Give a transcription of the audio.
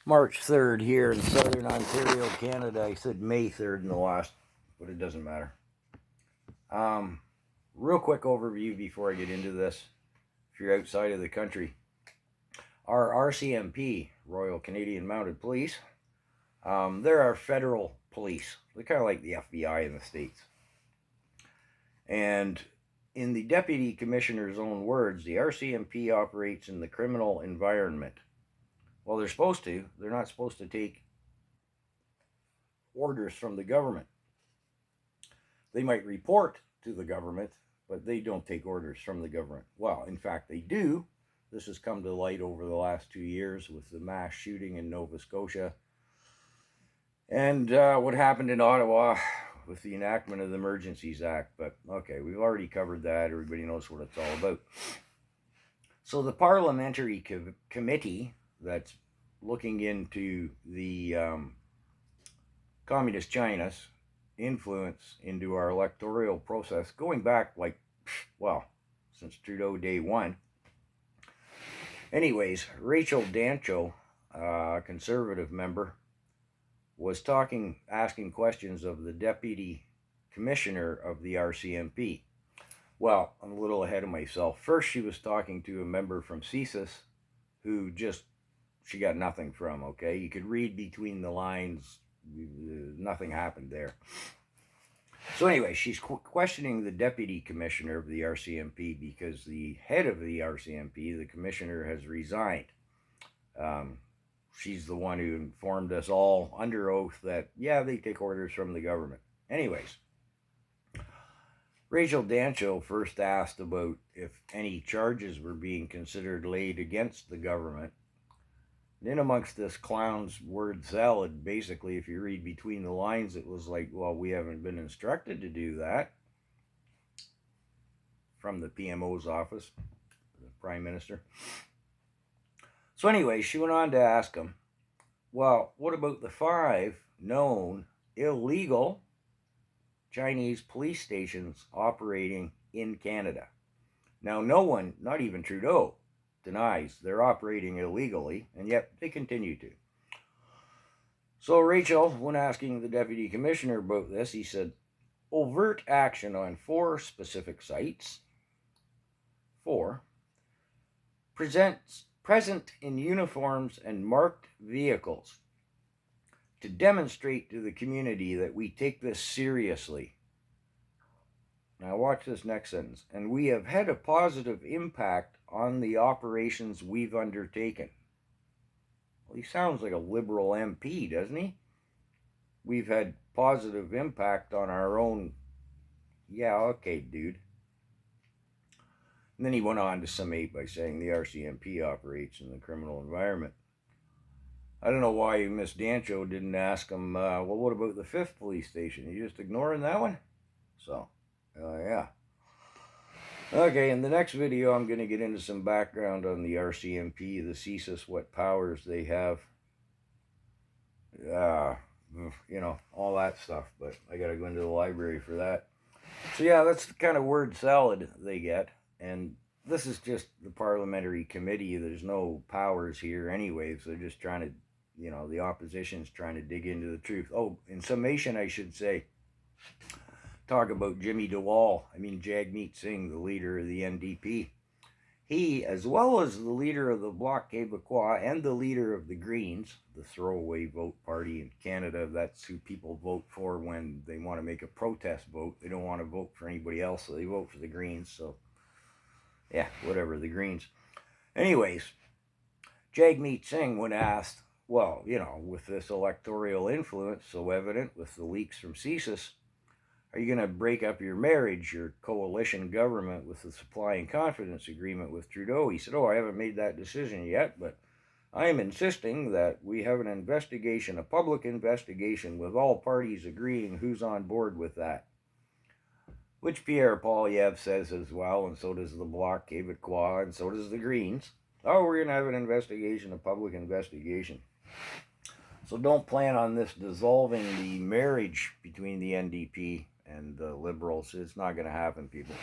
March 3rd here in southern Ontario, Canada. I said May 3rd in the last, but it doesn't matter. Real quick overview before I get into this. If you're outside of the country, our rcmp, Royal Canadian Mounted Police, they're our federal police. They're kind of like the FBI in the States. And in the Deputy Commissioner's own words, the rcmp operates in the criminal environment. Well, they're supposed to. They're not supposed to take orders from the government. They might report to the government, but they don't take orders from the government. Well, in fact, they do. This has come to light over the last 2 years with the mass shooting in Nova Scotia and what happened in Ottawa with the enactment of the Emergencies Act. But okay, we've already covered that. Everybody knows what it's all about. So the parliamentary committee that's looking into the Communist China's influence into our electoral process, going back since Trudeau day one. Anyways, Rachel Dancho, a conservative member, was asking questions of the deputy commissioner of the rcmp. Well, I'm a little ahead of myself. First, she was talking to a member from CSIS who she got nothing from, okay? You could read between the lines. Nothing happened there. So anyway, she's questioning the deputy commissioner of the rcmp because the head of the rcmp, the commissioner, has resigned. She's the one who informed us all under oath that, yeah, they take orders from the government. Anyways, Rachel Dancho first asked about if any charges were being considered laid against the government. Then amongst this clown's word salad, basically, if you read between the lines, it was like, well, we haven't been instructed to do that from the PMO's office, the Prime Minister. So anyway, she went on to ask him, well, what about the 5 known illegal Chinese police stations operating in Canada? Now, no one, not even Trudeau, denies they're operating illegally, and yet they continue to. So Rachel, when asking the deputy commissioner about this, he said, overt action on 4 specific sites. 4, present in uniforms and marked vehicles to demonstrate to the community that we take this seriously. Now watch this next sentence. And we have had a positive impact on the operations we've undertaken. Well, he sounds like a Liberal MP, doesn't he? We've had positive impact on our own. Yeah, okay, dude. And then he went on to summate by saying the rcmp operates in the criminal environment. I don't know why Miss Dancho didn't ask him, well, what about the 5th police station? Are you just ignoring that one? So, yeah. Okay, in the next video, I'm going to get into some background on the rcmp, the CSIS, what powers they have. All that stuff, but I got to go into the library for that. So, yeah, that's the kind of word salad they get. And this is just the parliamentary committee. There's no powers here anyway, so they're just trying to, the opposition's trying to dig into the truth. Oh, in summation, I should say, talk about Jagmeet Singh, the leader of the NDP. He, as well as the leader of the Bloc Québécois and the leader of the Greens, the throwaway vote party in Canada, that's who people vote for when they want to make a protest vote. They don't want to vote for anybody else, so they vote for the Greens. So, yeah, whatever, the Greens. Anyways, Jagmeet Singh, when asked, well, with this electoral influence so evident with the leaks from CSIS, are you going to break up your marriage, your coalition government, with the supply and confidence agreement with Trudeau? He said, I haven't made that decision yet, but I am insisting that we have an investigation, a public investigation, with all parties agreeing who's on board with that. Which Pierre Poilievre says as well, and so does the Bloc Québécois, and so does the Greens. Oh, we're going to have an investigation, a public investigation. So don't plan on this dissolving the marriage between the NDP and the Liberals. It's not going to happen, people.